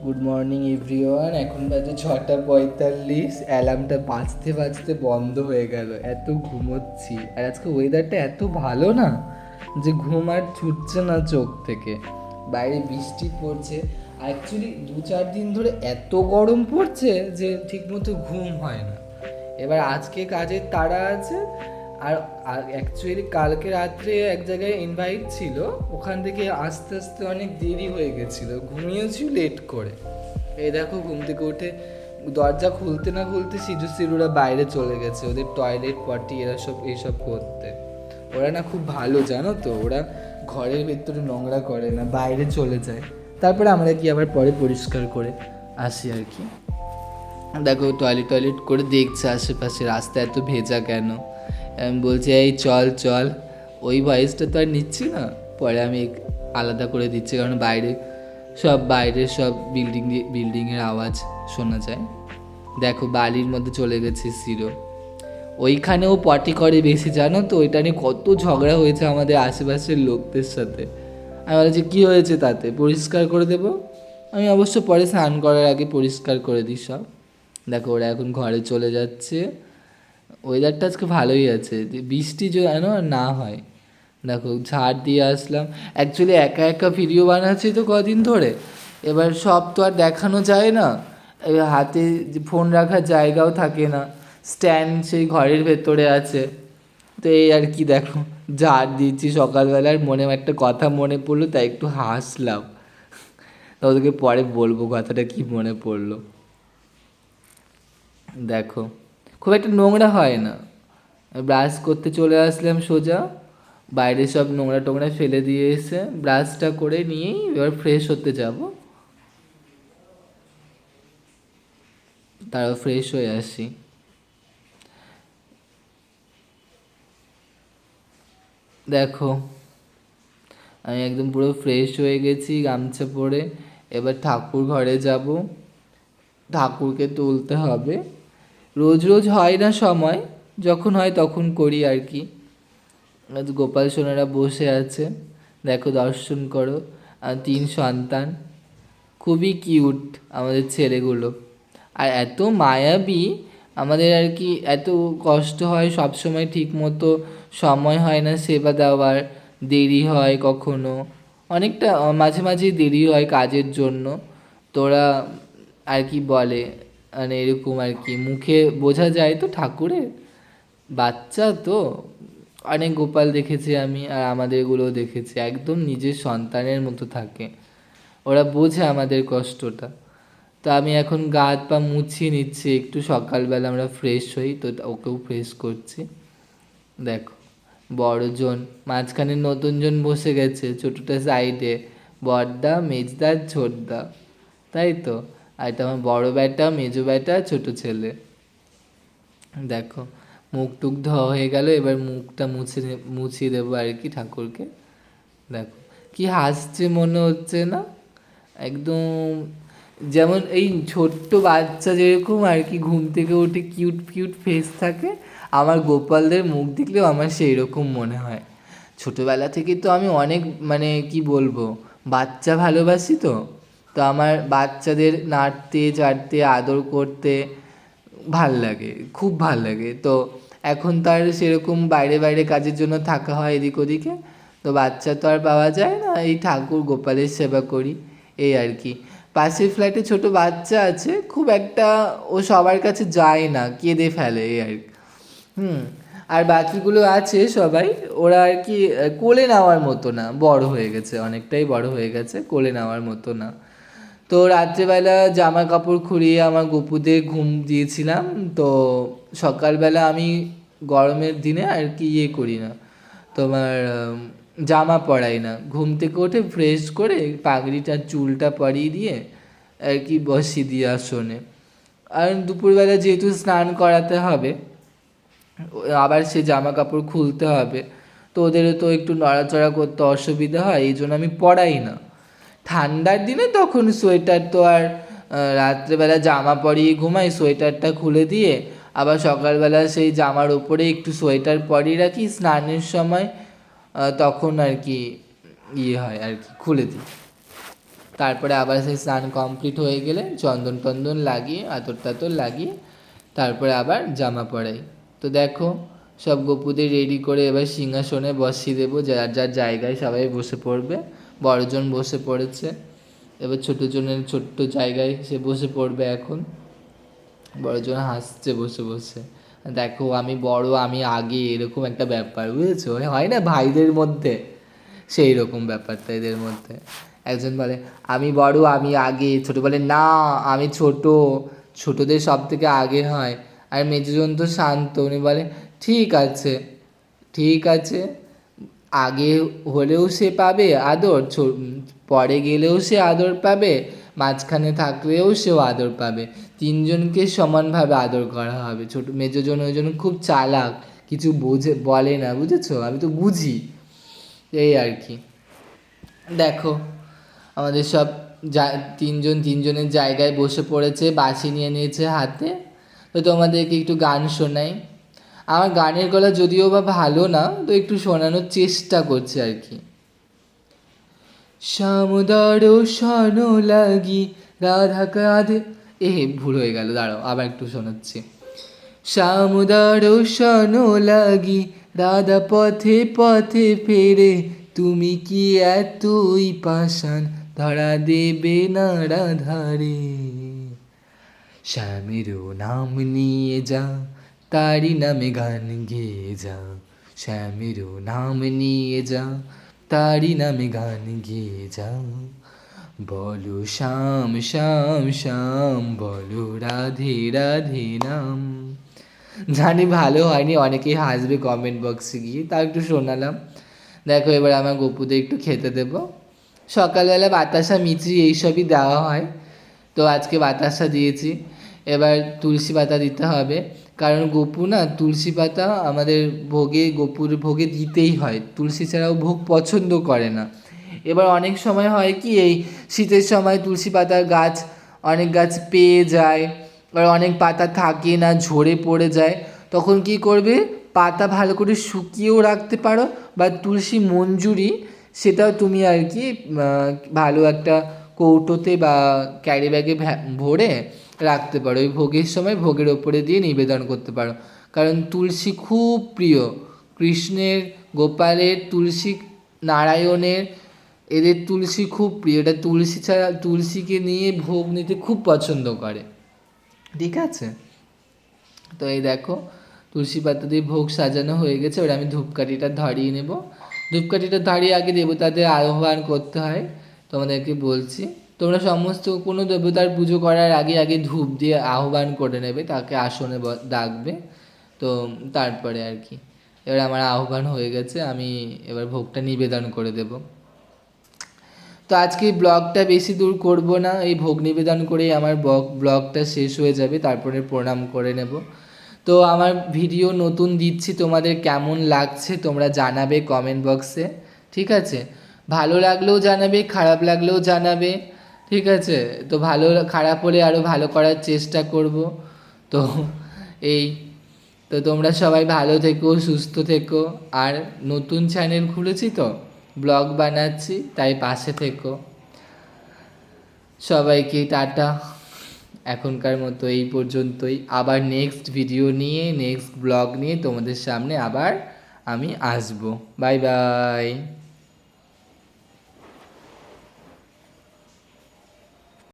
Good morning everyone. এখন বাজে 6:45। অ্যালার্মটা বাজতে বাজতে বন্ধ হয়ে গেল, এত ঘুমোচ্ছি। আর আজকে ওয়েদারটা এত ভালো না যে ঘুম আর ছুটছে না চোখ থেকে। বাইরে বৃষ্টি পড়ছে, আর অ্যাকচুয়ালি 2-4 দিন ধরে এত গরম পড়ছে যে ঠিকমতো ঘুম হয় না। এবার আজকে কাজের তাড়া আছে, আর অ্যাকচুয়ালি কালকে রাত্রে এক জায়গায় ইনভাইট ছিল, ওখান থেকে আস্তে আস্তে অনেক দেরি হয়ে গেছিলো, ঘুমিয়েছি লেট করে। এই দেখো ঘুম থেকে উঠে দরজা খুলতে না খুলতে সিজুরা বাইরে চলে গেছে ওদের টয়লেট পটি এরা সব এইসব করতে। ওরা না খুব ভালো, জানো তো, ওরা ঘরের ভেতরে নোংরা করে না, বাইরে চলে যায়, তারপরে আমরা কি আবার পরে পরিষ্কার করে আসি আর কি। দেখো টয়লেট করে দেখছে আশেপাশে রাস্তা এত ভেজা কেন। আমি বলছি এই চল চল, ওই ভয়েসটা তো আর নিচ্ছি না, পরে আমি আলাদা করে দিচ্ছি, কারণ বাইরের সব বিল্ডিংয়ের আওয়াজ শোনা যায়। দেখো বাড়ির মধ্যে চলে গেছে সিরো, ওইখানেও পটি করে বেশি, জানো তো, ওইটা নিয়ে কত ঝগড়া হয়েছে আমাদের আশেপাশের লোকদের সাথে। আমি বলছি কী হয়েছে তাতে, পরিষ্কার করে দেবো। আমি অবশ্য পরে স্নান করার আগে পরিষ্কার করে দিই সব। দেখো ওরা এখন ঘরে চলে যাচ্ছে। ওয়েদারটা আজকে ভালোই আছে, বৃষ্টি যেন না হয়। দেখো ঝাড় দিয়ে আসলাম। অ্যাকচুয়ালি একা একা ভিডিও বানাচ্ছি তো কদিন ধরে, এবার সব তো আর দেখানো যায় না, এবার হাতে ফোন রাখার জায়গাও থাকে না, স্ট্যান্ড সেই ঘরের ভেতরে আছে, তো এই আর কি। দেখো ঝাড় দিচ্ছি সকালবেলার, মনে একটা কথা মনে পড়লো তাই একটু হাসলাম। তো ওদেরকে পরে বলবো কথাটা কি মনে পড়লো। দেখো খুব একটা নোংরা হয় না। ব্রাশ করতে চলে আসলাম সোজা, বাইরে সব নোংরা টোংরা ফেলে দিয়ে এসে ব্রাশটা করে নিয়েই এবার ফ্রেশ হতে যাব। তারপর ফ্রেশ হয়ে আসি। দেখো আমি একদম পুরো ফ্রেশ হয়ে গেছি গামছা পরে। এবার ঠাকুর ঘরে যাব, ঠাকুরকে তুলতে হবে। রোজ রোজ হয় না সময়, যখন হয় তখন করি আর কি। গোপাল সোনারা বসে আছে, দেখো দর্শন করো। আর 3 সন্তান, খুবই কিউট আমাদের ছেলেগুলো, আর এত মায়াবী আমাদের আর কি। এত কষ্ট হয় সব সময় ঠিক মতো সময় হয় না সেবা দেওয়ার, দেরি হয় কখনো, অনেকটা মাঝে মাঝেই দেরি হয় কাজের জন্য। তোরা আর কি বলে, মানে এরকম আর কি, মুখে বোঝা যায় তো ঠাকুরের। বাচ্চা তো অনেক গোপাল দেখেছি আমি, আর আমাদেরগুলোও দেখেছি, একদম নিজের সন্তানের মতো থাকে, ওরা বোঝে আমাদের কষ্টটা। তো আমি এখন গা হাত পা মুছিয়ে নিচ্ছি একটু, সকালবেলা আমরা ফ্রেশ হই তো, ওকেও ফ্রেশ করছি। দেখো বড়জন মাঝখানে, নতুনজন বসে গেছে, ছোটোটা সাইডে, বড়দা মেজদা ছোটদা, তাই তো। আর এটা আমার বড় বেটা, মেজো বেটা, ছোট ছেলে। দেখো মুখ টুক ধোয়া হয়ে গেল, এবার মুখটা মুছিয়ে দেবো আর কি ঠাকুরকে। দেখো কি হাসছে মনে হচ্ছে না, একদম যেমন এই ছোট্ট বাচ্চা যেরকম আর কি ঘুম থেকে উঠে কিউট কিউট ফেস থাকে, আমার গোপালদের মুখ দেখলেও আমার সেই রকম মনে হয়। ছোটোবেলা থেকে তো আমি অনেক, মানে কি বলবো, বাচ্চা ভালোবাসি তো, তো আমার বাচ্চাদের নাড়তে চাড়তে আদর করতে ভাল লাগে, খুব ভাল লাগে। তো এখন তো আর সেরকম বাইরে বাইরে কাজের জন্য থাকা হয় এদিক ওদিকে, তো বাচ্চা তো আর পাওয়া যায় না, এই ঠাকুর গোপালের সেবা করি এই আর কি। পাশের ফ্ল্যাটে ছোট বাচ্চা আছে, খুব একটা ও সবার কাছে যায় না, কেঁদে ফেলে এই আর কি। আর বাকিগুলো আছে সবাই, ওরা আর কি কোলে নেওয়ার মতো না, বড় হয়ে গেছে, অনেকটাই বড় হয়ে গেছে, কোলে নেওয়ার মতো না। তো রাত্রেবেলা জামা কাপড় খুঁড়িয়ে আমার গপুদের ঘুম দিয়েছিলাম। তো সকালবেলা আমি গরমের দিনে আর কি ইয়ে করি না, তোমার জামা পরাই না, ঘুম থেকে উঠে ফ্রেশ করে পাগড়িটা চুলটা পরিয়ে দিয়ে আর কি বসিয়ে দিয়ে আসনে। আর দুপুরবেলা যেহেতু স্নান করাতে হবে, আবার সে জামা কাপড় খুলতে হবে, তো ওদেরও তো একটু নড়াচড়া করতে অসুবিধা হয়, এই জন্য আমি পরাই না। ঠান্ডার দিনে তখন সোয়েটার তো আর রাত্রেবেলা জামা পরিয়ে ঘুমাই, সোয়েটারটা খুলে দিয়ে আবার সকালবেলা সেই জামার ওপরে একটু সোয়েটার পরিয়ে রাখি স্নানের সময়, তখন আর কি ইয়ে হয় আর কি, খুলে দিই। তারপরে আবার সেই স্নান কমপ্লিট হয়ে গেলে চন্দন টন্দন লাগিয়ে আতর টাতর লাগিয়ে তারপরে আবার জামা পরাই। তো দেখো সব গপুদের রেডি করে এবার সিংহাসনে বসিয়ে দেবো, যার যার জায়গায় সবাই বসে পড়বে। বড়জন বসে পড়েছে, এবার ছোটোজনের ছোট্ট জায়গায় সে বসে পড়বে এখন। বড়জন হাসছে বসে বসে, দেখো আমি বড় আমি আগে, এরকম একটা ব্যাপার বুঝেছো, হয় না ভাইদের মধ্যে, সেই রকম ব্যাপারটা এদের মধ্যে। একজন বলে আমি বড় আমি আগে, ছোট বলে না আমি ছোট, ছোটদের সব থেকে আগে হয়। আর মেজোজন তো শান্ত, উনি বলে ঠিক আছে ঠিক আছে, আগে হলেও সে পাবে আদর, পরে গেলেও সে আদর পাবে, মাঝখানে থাকলেও সেও আদর পাবে, তিনজনকে সমানভাবে আদর করা হবে। ছোট মেজোজন ওই জন্য খুব চালাক, কিছু বোঝে বলে না বুঝেছো, আমি তো বুঝি, এই আর কি। দেখো আমাদের সব তিনজন তিনজনের জায়গায় বসে পড়েছে, বাঁশি নিয়ে নিয়েছে হাতে। তো তোমাদেরকে একটু গান শোনাই। আমার গানের গলা যদিও বা ভালো না, তো একটু শোনানোর চেষ্টা করছি আর কি। সামুদার সন লাগি রাধা কাঁধে, ভুল হয়ে গেল, দাঁড়াও আবার একটু শোনাচ্ছি। সামুদার সন লাগি রাধা পথে পথে ফেরে, তুমি কি এতই পাষাণ ধরা দেবে না রাধারে। শ্যামেরও নাম নিয়ে যা, তারি নামে গান গেয়ে যা, শ্যামেরও নাম নিয়ে যা, তারি নামে গান গেয়ে যা, বলো শ্যাম শ্যাম শ্যাম, বলো রাধে রাধে নাম। জানি ভালো হয়নি, অনেকেই হাসবে কমেন্ট বক্সে গিয়ে, তাও একটু শোনালাম। দেখো এবার আমার গপুদের একটু খেতে দেবো। সকালবেলা বাতাসা মিছরি এইসবই দেওয়া হয়, তো আজকে বাতাসা দিয়েছি। এবার তুলসী পাতা দিতে হবে, কারণ গপু না তুলসী পাতা আমাদের ভোগে, গপুর ভোগে দিতেই হয়, তুলসী ছাড়াও ভোগ পছন্দ করে না। এবার অনেক সময় হয় কি, এই শীতের সময় তুলসী পাতার গাছ অনেক গাছ পেয়ে যায়, আর অনেক পাতা থাকে না, ঝরে পড়ে যায়, তখন কি করবে, পাতা ভালো করে শুকিয়েও রাখতে পারো, বা তুলসী মঞ্জুরি সেটাও তুমি আর কি ভালো একটা কৌটোতে বা ক্যারি ব্যাগে ভরে রাখতে পারো, ওই ভোগের সময় ভোগের ওপরে দিয়ে নিবেদন করতে পারো। কারণ তুলসী খুব প্রিয় কৃষ্ণের, গোপালের, তুলসী নারায়ণের, এদের তুলসী খুব প্রিয়। এটা তুলসী ছাড়া, তুলসীকে নিয়ে ভোগ নিতে খুব পছন্দ করে, ঠিক আছে। তো এই দেখো তুলসী পাতা দিয়ে ভোগ সাজানো হয়ে গেছে, এবার আমি ধূপকাঠিটা ধরিয়ে নেব। ধূপকাঠিটা ধরিয়ে আগে দেবতাদের আহ্বান করতে হয়, তোমাদেরকে বলছি। তোমরা সমস্ত কোনো দেবতার পুজো করার আগে আগে ধূপ দিয়ে আহ্বান করে নেবে, তাকে আসনে ডাকবে। তো তারপরে আর কি, এবার আমার আহ্বান হয়ে গেছে, আমি এবার ভোগটা নিবেদন করে দেব। তো আজকে ব্লগটা বেশি দূর করব না, এই ভোগ নিবেদন করেই আমার ব্লগটা শেষ হয়ে যাবে, তারপরে প্রণাম করে নেব। তো আমার ভিডিও নতুন দিচ্ছি, তোমাদের কেমন লাগছে তোমরা জানাবে কমেন্ট বক্সে, ঠিক আছে। ভালো লাগলেও জানাবে, খারাপ লাগলেও জানাবে, ঠিক আছে। তো ভালো খারাপ হলে আরও ভালো করার চেষ্টা করব। তো এই, তো তোমরা সবাই ভালো থেকো, সুস্থ থেকো, আর নতুন চ্যানেল খুলেছি তো ব্লগ বানাচ্ছি, তাই পাশে থেকো। সবাইকে টাটা, এখনকার মতো এই পর্যন্তই। আবার নেক্সট ভিডিও নিয়ে, নেক্সট ব্লগ নিয়ে তোমাদের সামনে আবার আমি আসবো। Bye bye.